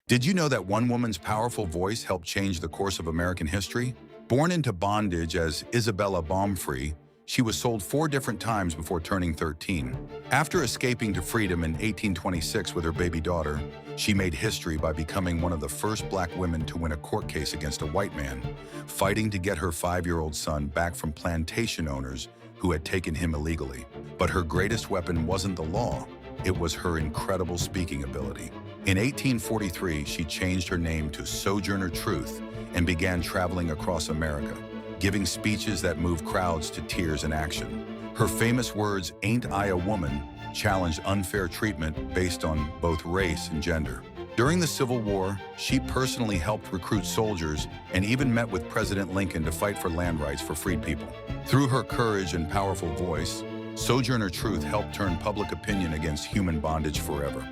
Did you know that one woman's powerful voice helped change the course of American history? Born into bondage as Isabella Baumfree, she was sold 4 different times before turning 13. After escaping to freedom in 1826 with her baby daughter, she made history by becoming one of the first black women to win a court case against a white man, fighting to get her 5-year-old son back from plantation owners who had taken him illegally. But her greatest weapon wasn't the law, it was her incredible speaking ability. In 1843, she changed her name to Sojourner Truth and began traveling across America, giving speeches that moved crowds to tears and action. Her famous words, "Ain't I a woman?" challenged unfair treatment based on both race and gender. During the Civil War, she personally helped recruit soldiers and even met with President Lincoln to fight for land rights for freed people. Through her courage and powerful voice, Sojourner Truth helped turn public opinion against human bondage forever.